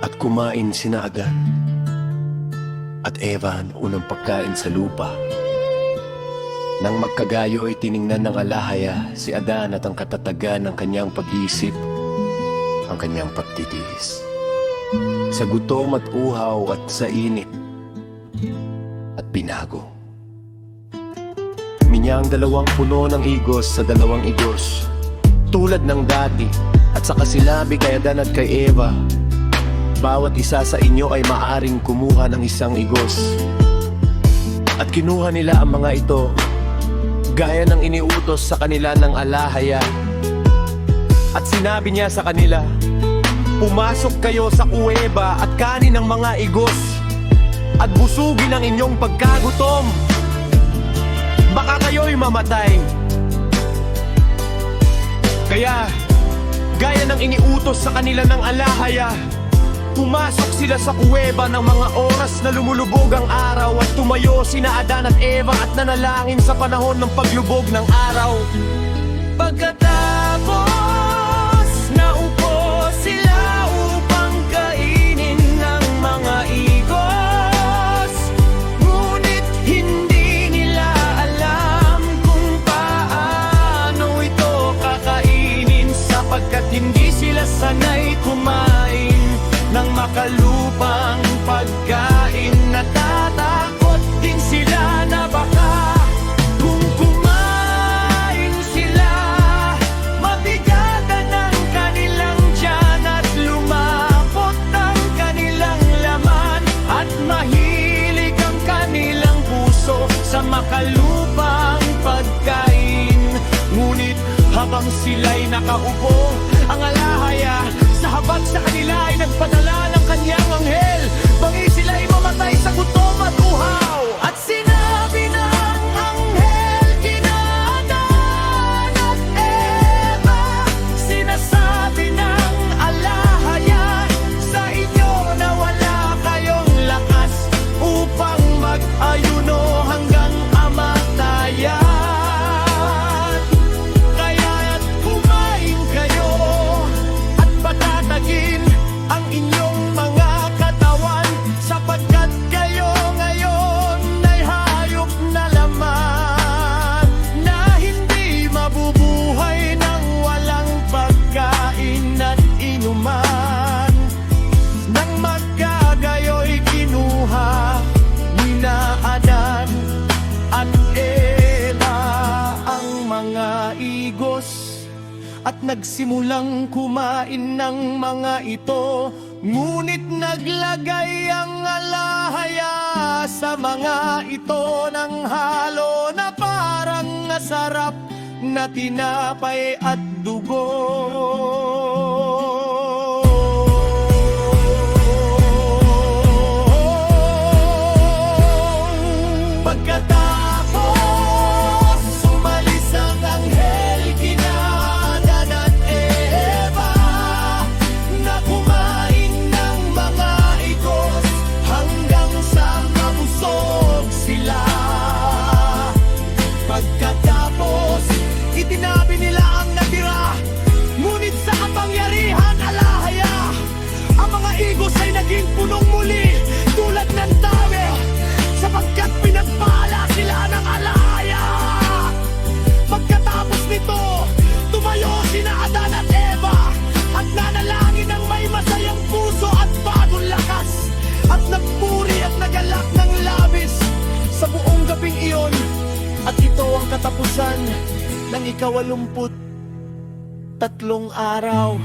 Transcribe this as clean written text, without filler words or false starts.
At kumain sina Adan at Eva ang unang pagkain sa lupa. Nang magkagayo ay tiningnan ng alahaya si Adan at ang katatagan ng kanyang pag-iisip, ang kanyang pagtitiis. Sa gutom at uhaw at sa init at binago. Minya ang dalawang puno ng igos sa dalawang igos, tulad ng dati, at saka sinabi kay Adan at kay Eva, bawat isa sa inyo ay maaring kumuha ng isang igos. At kinuha nila ang mga ito, gaya ng iniutos sa kanila ng alahaya. At sinabi niya sa kanila, pumasok kayo sa kuweba at kanin ang mga igos, at busugin ang inyong pagkagutom. Baka kayo'y mamatay. Kaya, gaya ng iniutos sa kanila ng alahaya, pumasok sila sa kuweba ng mga oras na lumulubog ang araw, at tumayo sina Adan at Eva at nanalangin sa panahon ng paglubog ng araw. Pagkatapos, naupo sila upang kainin ng mga igos. Ngunit hindi nila alam kung paano ito kakainin, sapagkat hindi sila sanay kumain ng makalupang pagkain. Natatakot din sila na baka kung kumain sila, mabigatan ang kanilang tiyan at lumapot ang kanilang laman, at mahilig ang kanilang puso sa makalupang pagkain. Ngunit habang sila'y nakaupo, ang alahaya sa habag sa kanila ay nagpadala ng kanyang anghel, bangi sila'y mamatay sa gutom at uhaw. At sinabi ng anghel kina Adan at Eva, sinasabi ng alahaya sa inyo na wala kayong lakas upang mag-ayuno hanggang kamatayan. Kaya't kumain kayo at patatagin ang inyong mga katawan, sapagkat kayo ngayon ay hayop na laman na hindi mabubuhay ng walang pagkain at inuman. Nang magkagayo'y kinuha nina Adan at Eva ang mga igos at nagsimulang kumain ng mga ito. Ngunit naglagay ang alahaya sa mga ito ng halo na parang masarap na tinapay at dugo. Pagkatapos, umalis ang anghel kina Adan at Eva na kumain ng mga igos hanggang sa mabusog sila. Pagkatapos, itinabi nila ang natira, ngunit sa kapangyarihan alahaya, ang mga igos ay naging punong muli tulad ng tawe, sapagkat pinagpala sila ng alahaya. Pagkatapos nito, tumayo sina Adan at Eva at nanalangin ng may masayang puso at bagong lakas, at nagpuri at nagalak ng labis sa buong gabing iyon. At ito ang katapusan ng 83 araw.